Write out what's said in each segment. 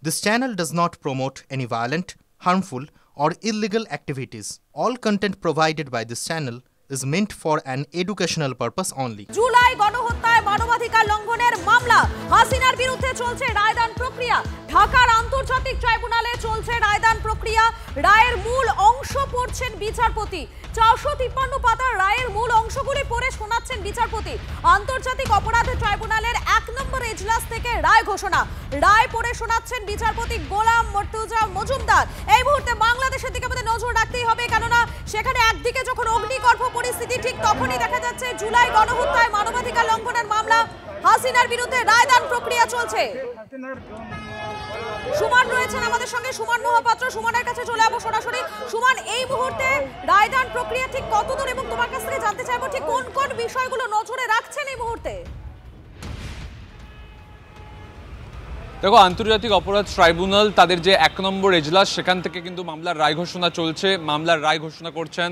This channel does not promote any violent, harmful, or illegal activities. All content provided by this channel is meant for an educational purpose only. July গণহত্যায় মানবাধিকার লঙ্ঘনের মামলা হাসিনার বিরুদ্ধে চলছে রায়দান প্রক্রিয়া। ঢাকার আন্তর্জাতিক ট্রাইব্যুনালে চলছে রায়দান প্রক্রিয়া। রায়ের মূল অংশ পড়ছেন বিচারপতি। 453 পাতার রায়ের মূল অংশগুলি পড়ে শোনাচ্ছেন বিচারপতি। আন্তর্জাতিক অপরাধ ট্রাইব্যুনালের 1 নম্বর এজলাস থেকে রায় ঘোষণা। রায় পড়ে শোনাচ্ছেন বিচারপতি গোলাম মর্তুজা মজুমদার। এই মুহূর্তে বাংলাদেশের দিকে আমাদের নজর রাখতেই হবে, কেননা সেখানে একদিকে যখন অগ্নিগর্ভ পরিস্থিতি, ঠিক তখনই দেখা যাচ্ছে জুলাই গণহত্যায় মানবাধিকার লঙ্ঘনের মামলা হাসিনার বিরুদ্ধে রায়দান প্রক্রিয়া চলছে। সুমন রয়েছেন আমাদের সঙ্গে, সুমন মহাপাত্র। সুমনের কাছে চলে যাবো সরাসরি। সুমন, এই মুহূর্তে রায়দান প্রক্রিয়া ঠিক কতদূর এবং তোমার কাছ থেকে জানতে চাইবো ঠিক কোন কোন বিষয়গুলো নজরে রাখছেন এই মুহূর্তে? দেখো, আন্তর্জাতিক অপরাধ ট্রাইব্যুনাল তাদের যে 1 নম্বর এজলাস, সেখান থেকে কিন্তু মামলার রায় ঘোষণা চলছে। মামলার রায় ঘোষণা করছেন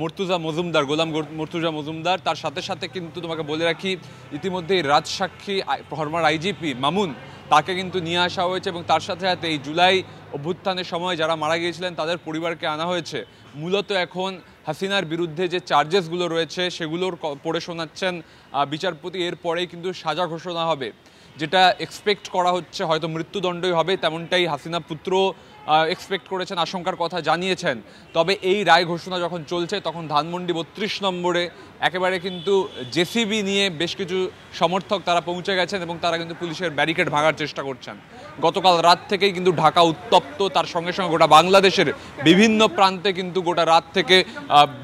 মর্তুজা মজুমদার, গোলাম মর্তুজা মজুমদার। তার সাথে সাথে কিন্তু তোমাকে বলে রাখি, ইতিমধ্যেই রাজসাক্ষী ফরমার আইজিপি মামুন, তাকে কিন্তু নিয়ে আসা হয়েছে এবং তার সাথে সাথে এই জুলাই অভ্যুত্থানের সময় যারা মারা গিয়েছিলেন তাদের পরিবারকে আনা হয়েছে। মূলত এখন হাসিনার বিরুদ্ধে যে চার্জেসগুলো রয়েছে সেগুলোর পড়ে শোনাচ্ছেন বিচারপতি। এরপরেই কিন্তু সাজা ঘোষণা হবে, যেটা এক্সপেক্ট করা হচ্ছে হয়তো মৃত্যুদণ্ডই হবে, তেমনটাই হাসিনা পুত্র এক্সপেক্ট করেছেন, আশঙ্কার কথা জানিয়েছেন। তবে এই রায় ঘোষণা যখন চলছে তখন ধানমন্ডি 32 নম্বরে একেবারে কিন্তু জেসিবি নিয়ে বেশ কিছু সমর্থক তারা পৌঁছে গেছেন এবং তারা কিন্তু পুলিশের ব্যারিকেড ভাঙার চেষ্টা করছেন। গতকাল রাত থেকেই কিন্তু ঢাকা উত্তপ্ত, তার সঙ্গে সঙ্গে গোটা বাংলাদেশের বিভিন্ন প্রান্তে কিন্তু গোটা রাত থেকে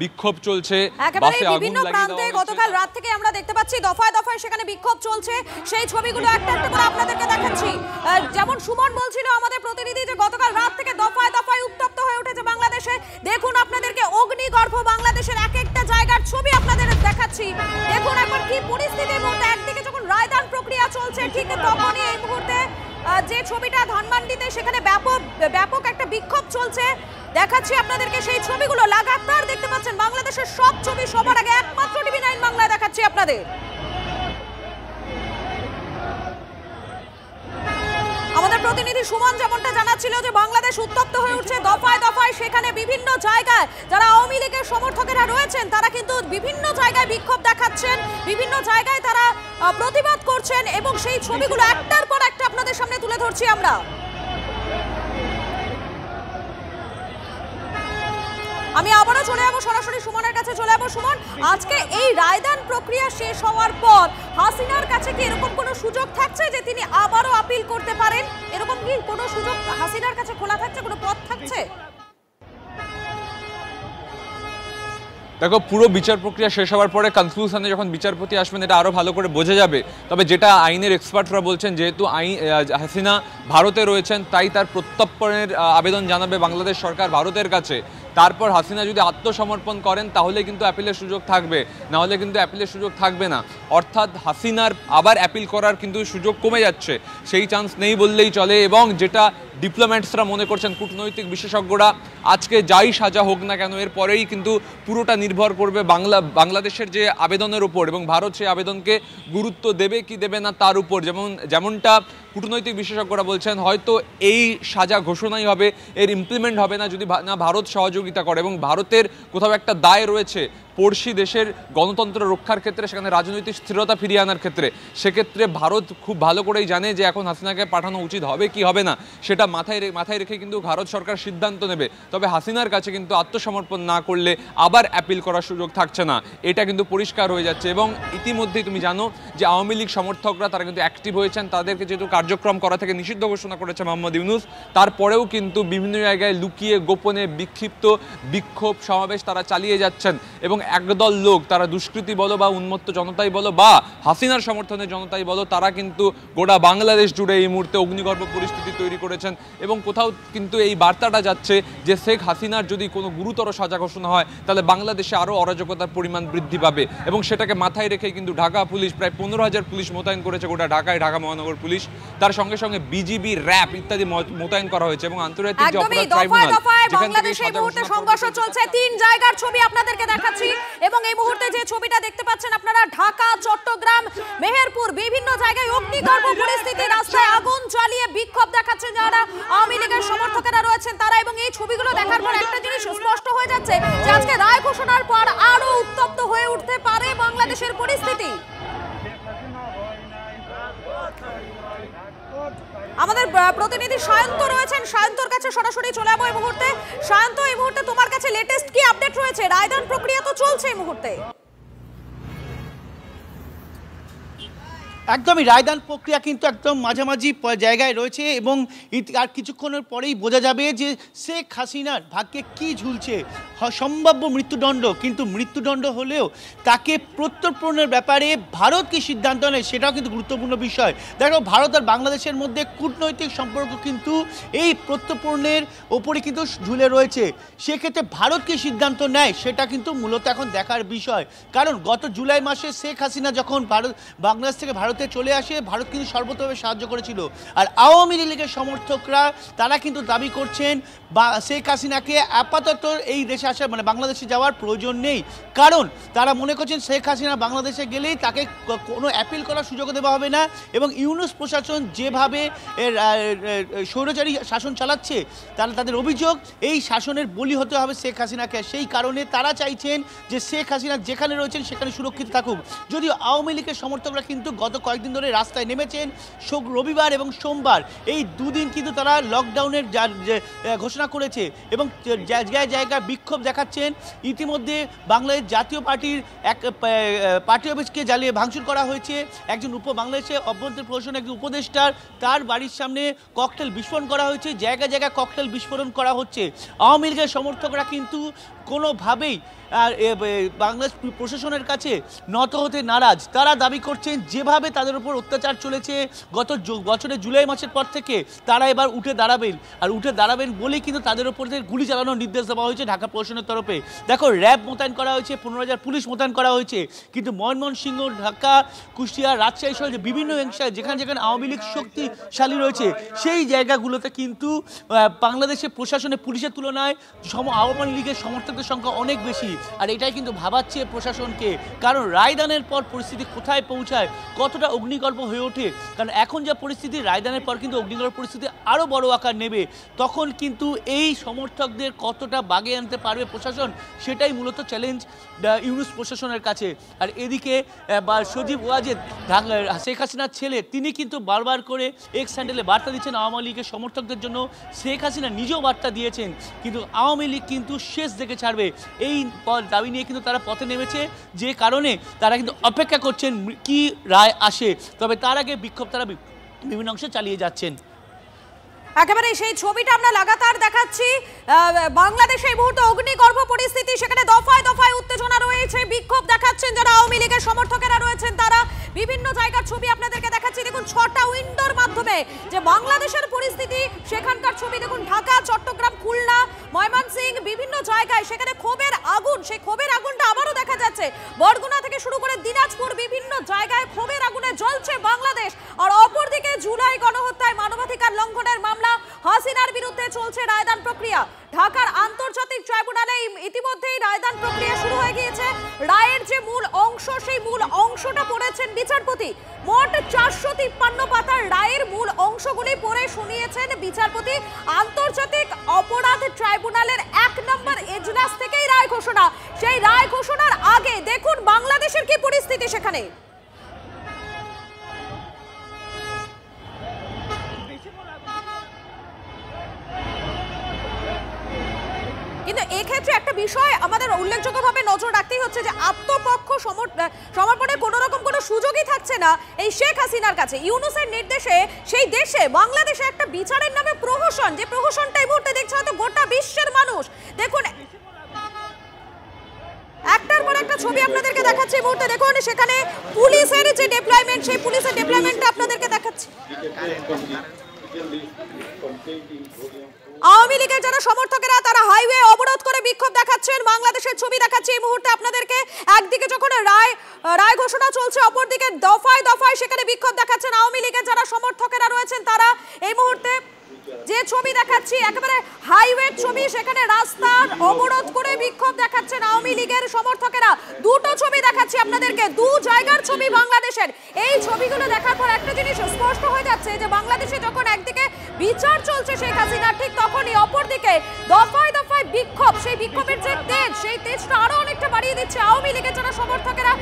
বিক্ষোভ চলছে। বিভিন্ন প্রান্তে গতকাল রাত থেকে আমরা দেখতে পাচ্ছি দফায় দফায় সেখানে বিক্ষোভ চলছে। সেই ছবিগুলো একটা একটা করে আপনাদেরকে দেখাচ্ছি। যেমন সুমন বলছিল আমাদের প্রতিনিধি যে গতকাল রাত থেকে দফায় দফায় উত্তপ্ত হয়ে উঠেছে বাংলাদেশে। দেখুন, আপনাদেরকে অগ্নিগর্ভ বাংলাদেশের এক একটা জায়গার ছবি আপনাদের দেখাচ্ছি। দেখুন একবার কি পরিস্থিতির মধ্যে, একদিকে যখন রায়দান প্রক্রিয়া চলছে ঠিক তখনই এই মুহূর্তে যে ছবিটা ধানমন্ডিতে, সেখানে ব্যাপক একটা বিক্ষোভ চলছে। দেখাচ্ছি আপনাদেরকে সেই ছবিগুলো, লাগাতার দেখতে পাচ্ছেন বাংলাদেশের সব ছবি সবার আগে একমাত্র টিভি9 বাংলায় দেখাচ্ছি আপনাদের। আমাদের প্রতিনিধি সুমন যেমনটা জানাচ্ছিল যে বাংলাদেশ উত্তপ্ত হয়ে উঠছে দফায় দফায়। সেখানে বিভিন্ন জায়গায় যারা আওয়ামী লীগের সমর্থকেরা রয়েছেন তারা কিন্তু বিভিন্ন জায়গায় বিক্ষোভ দেখাচ্ছেন, বিভিন্ন জায়গায় তারা প্রতিবাদ করছেন এবং সেই ছবিগুলো একটার পর একটা আপনাদের সামনে তুলে ধরছি আমরা। আমি আবারও চলে যাবো সরাসরি সুমনের কাছে চলে যাবো। সুমন, আজকে এই রায়দান প্রক্রিয়া শেষ হওয়ার পর হাসিনার কাছে কি এরকম কোনো সুযোগ থাকছে যে তিনি আবারও আপিল করতে পারেন? এরকম কি কোনো সুযোগ হাসিনার কাছে খোলা থাকছে, কোনো পথ থাকছে? দেখো, পুরো বিচার প্রক্রিয়া শেষ হওয়ার পরে কনক্লুশনে যখন বিচারপতি আসবেন এটা আরও ভালো করে বোঝা যাবে। তবে যেটা আইনের এক্সপার্টরা বলছেন, যেহেতু হাসিনা ভারতে রয়েছেন তাই তার প্রত্যর্পণের আবেদন জানাবে বাংলাদেশ সরকার ভারতের কাছে। তারপর হাসিনা যদি আত্মসমর্পণ করেন তাহলে কিন্তু অ্যাপিলের সুযোগ থাকবে, না হলে কিন্তু অ্যাপিলের সুযোগ থাকবে না। অর্থাৎ হাসিনার আবার অ্যাপিল করার কিন্তু সুযোগ কমে যাচ্ছে, সেই চান্স নেই বললেই চলে। এবং যেটা ডিপ্লোম্যাটসরা মনে করছেন, কূটনৈতিক বিশেষজ্ঞরা, আজকে যাই সাজা হোক না কেন এর পরেই কিন্তু পুরোটা নির্ভর করবে বাংলাদেশের যে আবেদনের উপর এবং ভারত সেই আবেদনকে গুরুত্ব দেবে কি দেবে না তার উপর। যেমনটা কূটনৈতিক বিশেষজ্ঞরা বলছেন, হয়তো এই সাজা ঘোষণাই হবে, এর ইমপ্লিমেন্ট হবে না যদি না ভারত সহযোগিতা করে। এবং ভারতের কোথাও একটা দায় রয়েছে পড়শি দেশের গণতন্ত্র রক্ষার ক্ষেত্রে, সেখানে রাজনৈতিক স্থিরতা ফিরিয়ে আনার ক্ষেত্রে। সেক্ষেত্রে ভারত খুব ভালো করেই জানে যে এখন হাসিনাকে পাঠানো উচিত হবে কি হবে না, সেটা মাথায় রেখে কিন্তু ভারত সরকার সিদ্ধান্ত নেবে। তবে হাসিনার কাছে কিন্তু আত্মসমর্পণ না করলে আবার অ্যাপিল করার সুযোগ থাকছে না, এটা কিন্তু পরিষ্কার হয়ে যাচ্ছে। এবং ইতিমধ্যেই তুমি জানো যে আওয়ামী লীগ সমর্থকরা তারা কিন্তু অ্যাক্টিভ হয়েছেন, তাদেরকে যেহেতু কার্যক্রম করা থেকে নিষিদ্ধ ঘোষণা করেছে মোহাম্মদ ইউনূস, তারপরেও কিন্তু বিভিন্ন জায়গায় লুকিয়ে গোপনে বিক্ষিপ্ত বিক্ষোভ সমাবেশ তারা চালিয়ে যাচ্ছেন। এবং একদল লোক, তারা দুষ্কৃতী বলো বা উন্মত্ত জনতাই বলো বা হাসিনার সমর্থনের জনতাই বলো, তারা কিন্তু গোটা বাংলাদেশ জুড়ে এই মুহূর্তে অগ্নিগর্ভ পরিস্থিতি তৈরি করেছেন। এবং কোথাও কিন্তু এই বার্তাটা যাচ্ছে যে শেখ হাসিনার যদি কোনো গুরুতর সাজা ঘোষণা হয় তাহলে বাংলাদেশে আরও অরাজকতার পরিমাণ বৃদ্ধি পাবে। এবং সেটাকে মাথায় রেখে কিন্তু ঢাকা পুলিশ প্রায় 15,000 পুলিশ মোতায়েন করেছে গোটা ঢাকায়, ঢাকা মহানগর পুলিশ, তার সঙ্গে সঙ্গে বিজিবি, র্যাব ইত্যাদি মোতায়েন করা হয়েছে। এবং আন্তর্জাতিক যে অপরাধ ট্রাইব্যুনাল, যেখান থেকে সংঘর্ষ চলছে, 3 জায়গার ছবি আপনাদেরকে দেখাচ্ছি। এবং এই মুহূর্তে যে ছবিটা দেখতে পাচ্ছেন আপনারা, ঢাকা, চট্টগ্রাম, মেহেরপুর বিভিন্ন জায়গায় অগ্নিগর্ভ পরিস্থিতি, রাস্তায় আগুন জ্বালিয়ে বিক্ষোভ দেখাচ্ছেন যারা আওয়ামী লীগের সমর্থকেরা রয়েছেন তারা। এবং এই ছবিগুলো দেখার পর একটা জিনিস স্পষ্ট হয়ে যাচ্ছে যে আজকে রায় ঘোষণার পর আরো উত্তপ্ত হয়ে উঠতে পারে বাংলাদেশের পরিস্থিতি। আমাদের প্রতিনিধি সায়ন্ত রয়েছেন, সায়ন্তর কাছে সরাসরি চলে যাবো এই মুহূর্তে। সায়ন্ত, এই মুহূর্তে তোমার কাছে লেটেস্ট কি আপডেট রয়েছে? রায়দান প্রক্রিয়া তো চলছে এই মুহূর্তে। একদমই রায়দান প্রক্রিয়া কিন্তু একদম মাঝামাঝি জায়গায় রয়েছে এবং আর কিছুক্ষণের পরেই বোঝা যাবে যে শেখ হাসিনার ভাগ্যে কি ঝুলছে। সম্ভাব্য মৃত্যুদণ্ড, কিন্তু মৃত্যুদণ্ড হলেও তাকে প্রত্যর্পণের ব্যাপারে ভারত কি সিদ্ধান্ত নেয় সেটাও কিন্তু গুরুত্বপূর্ণ বিষয়। দেখো, ভারত আর বাংলাদেশের মধ্যে কূটনৈতিক সম্পর্ক কিন্তু এই প্রত্যর্পণের ওপরে কিন্তু ঝুলে রয়েছে। সেক্ষেত্রে ভারত কি সিদ্ধান্ত নেয় সেটা কিন্তু মূলত এখন দেখার বিষয়। কারণ গত জুলাই মাসে শেখ হাসিনা যখন বাংলাদেশ থেকে ভারতে চলে আসে, ভারত কিন্তু সর্বতভাবে সাহায্য করেছিল। আর আওয়ামী লীগের সমর্থকরা তারা কিন্তু দাবি করছেন শেখ হাসিনাকে আপাতত এই দেশে আসা মানে বাংলাদেশে যাওয়ার প্রয়োজন নেই, কারণ তারা মনে করছেন শেখ হাসিনা বাংলাদেশে গেলেই তাকে কোনো অ্যাপিল করার সুযোগ দেওয়া হবে না এবং ইউনূস প্রশাসন যেভাবে স্বৈরাচারী শাসন চালাচ্ছে তাদের অভিযোগ এই শাসনের বলি হতে হবে শেখ হাসিনাকে। সেই কারণে তারা চাইছেন যে শেখ হাসিনা যেখানে রয়েছেন সেখানে সুরক্ষিত থাকুক। যদিও আওয়ামী লীগের সমর্থকরা কিন্তু গত কয়েকদিন ধরে রাস্তায় নেমেছেন। রবিবার এবং সোমবার এই দুদিন কিন্তু তারা লকডাউনের ঘোষণা করেছে এবং জায়গায় জায়গায় বিক্ষোভ দেখাচ্ছেন। ইতিমধ্যে বাংলাদেশ জাতীয় পার্টির এক পার্টি অফিসকে জ্বালিয়ে ভাঙচুর করা হয়েছে। একজন বাংলাদেশের অভ্যন্তরীণ প্রশাসনের একজন উপদেষ্টার তার বাড়ির সামনে ককটেল বিস্ফোরণ করা হয়েছে। জায়গায় জায়গায় ককটেল বিস্ফোরণ করা হচ্ছে। আওয়ামী লীগের সমর্থকরা কিন্তু কোনোভাবেই বাংলাদেশ প্রশাসনের কাছে নত হতে নারাজ। তারা দাবি করছেন যেভাবে তাদের উপর অত্যাচার চলেছে গত বছরের জুলাই মাসের পর থেকে তারা এবার উঠে দাঁড়াবেন, আর উঠে দাঁড়াবেন বলেই কিন্তু তাদের উপর গুলি চালানোর নির্দেশ দেওয়া হয়েছে ঢাকা প্রশাসনের তরফে। দেখো, র্যাব মোতায়েন করা হয়েছে, 15,000 পুলিশ মোতায়েন করা হয়েছে, কিন্তু ময়মনসিংহ, ঢাকা, কুষ্টিয়া, রাজশাহী সহ বিভিন্ন অংশে যেখানে যেখানে আওয়ামী লীগ শক্তিশালী রয়েছে সেই জায়গাগুলোতে কিন্তু বাংলাদেশের প্রশাসনের পুলিশের তুলনায় আওয়ামী লীগের সমর্থকদের সংখ্যা অনেক বেশি। আর এটাই কিন্তু ভাবাচ্ছে প্রশাসনকে, কারণ রায়দানের পর পরিস্থিতি কোথায় পৌঁছায়, কতটা অগ্নিগর্ভ হয়ে ওঠে। কারণ এখন যা পরিস্থিতি, রায়দানের পর কিন্তু অগ্নিগর্ভ পরিস্থিতি আরও বড় আকার নেবে। তখন কিন্তু এই সমর্থকদের কতটা বাগে আনতে পারবে প্রশাসন, সেটাই মূলত চ্যালেঞ্জ ইউনূস প্রশাসনের কাছে। আর এদিকে সজীব ওয়াজেদ, শেখ হাসিনার ছেলে, তিনি কিন্তু বারবার করে এক্স হ্যান্ডেলে বার্তা দিচ্ছেন আওয়ামী লীগের সমর্থকদের জন্য। শেখ হাসিনা নিজেও বার্তা দিয়েছেন, কিন্তু আওয়ামী লীগ কিন্তু শেষ দেখে ছাড়বে এই দাবি নিয়ে কিন্তু তারা পথে নেমেছে, যে কারণে তারা কিন্তু অপেক্ষা করছেন কি রায় আসে। তবে তার আগে বিক্ষোভ তারা বিভিন্ন অংশে চালিয়ে যাচ্ছেন। একেবারে সেই ছবিটা আমরা লাগাতার দেখাচ্ছি। বাংলাদেশে এই মুহূর্তে অগ্নিগর্ভ পরিস্থিতি, সেখানে দফায় দফায় উত্তেজনা রয়েছে, বিক্ষোভ দেখাচ্ছেন যারা আওয়ামী লীগের সমর্থকেরা রয়েছেন তারা। বিভিন্ন জায়গার ছবি আপনাদেরকে দেখাচ্ছি। দেখুন 6টা উইন্ডোর মাধ্যমে যে বাংলাদেশের পরিস্থিতি, সেখানকার ছবি দেখুন। ঢাকা, চট্টগ্রাম, খুলনা, ময়মনসিংহ বিভিন্ন জায়গায় সেখানে ক্ষোভের আগুন, সেই ক্ষোভের আগুনটা আবারও দেখা যাচ্ছে। বরগুনা থেকে শুরু করে দিনাজপুর বিভিন্ন জায়গায় ক্ষোভের আগুনে জ্বলছে বাংলাদেশ। আর অপরদিকে জুলাই গণহত্যায় মানবাধিকার লঙ্ঘনের মামলা, হাসিনার বিরুদ্ধে চলছে রায়দান প্রক্রিয়া। ঢাকার আন্তর্জাতিক ট্রাইব্যুনালে ইতিমধ্যেই রায়দান প্রক্রিয়া শুরু হয়ে গিয়েছে। রায়ের যে মূল অংশ, সেই মূল অংশটা পড়েছেন বিচারপতি। মোট 453 পাতার রায়ের মূল অংশগুলি পড়ে শুনিয়েছেন বিচারপতি। আন্তর্জাতিক অপরাধ ট্রাইব্যুনালের 1 নম্বর এজলাস থেকেই রায় ঘোষণা। সেই রায় ঘোষণার আগে দেখুন বাংলাদেশের কি পরিস্থিতি সেখানে। কিন্তু এক্ষেত্রে একটা বিষয় আমাদের উল্লেখযোগ্যভাবে নজর রাখতেই হচ্ছে যে আত্মপক্ষ সমর্পণের কোনো রকম কোনো সুযোগই থাকছে না এই শেখ হাসিনার কাছে। ইউনূসের নির্দেশে সেই দেশে, বাংলাদেশে একটা বিচারের নামে প্রহসন, যে প্রহসনটা এই মুহূর্তে দেখছে হয়তো গোটা বিশ্বের মানুষ। দেখুন একটার পর একটা ছবি আপনাদেরকে দেখাচ্ছি এই মুহূর্তে। দেখুন সেখানে পুলিশের যে ডিপ্লয়মেন্ট, সেই পুলিশের ডিপ্লয়মেন্টটা আপনাদেরকে দেখাচ্ছি। আওয়ামী লীগের যারা সমর্থকেরা তারা হাইওয়ে অবরোধ করে বিক্ষোভ দেখাচ্ছেন। বাংলাদেশের ছবি দেখাচ্ছি এই মুহূর্তে আপনাদেরকে। একদিকে যখন রায় ঘোষণা চলছে, অপরদিকে দফায় দফায় সেখানে বিক্ষোভ দেখাচ্ছেন আওয়ামী লীগের যারা সমর্থকেরা রয়েছেন তারা। এই মুহূর্তে যে ছবি দেখাচ্ছি, একেবারে হাইওয়ে ছবি, সেখানে রাস্তার অবরোধ করে বিক্ষোভ দেখাচ্ছেন আওয়ামী লীগের সমর্থকেরা। দুটো ছবি দেখাচ্ছি আপনাদেরকে, দু জায়গার ছবি বাংলাদেশের। এই ছবিগুলো দেখার পর একটা জিনিস স্পষ্ট হয়ে যাচ্ছে যে বাংলাদেশে যখন একদিকে বিচার চলছে শেখ হাসিনা, ঠিক তখনই অপরদিকে দফায় দফায় বিক্ষোভ, সেই বিক্ষোভের যে তেজ, সেই তেজটা আরো অনেকটা বাড়িয়ে দিচ্ছে আওয়ামী লীগের যারা সমর্থকেরা।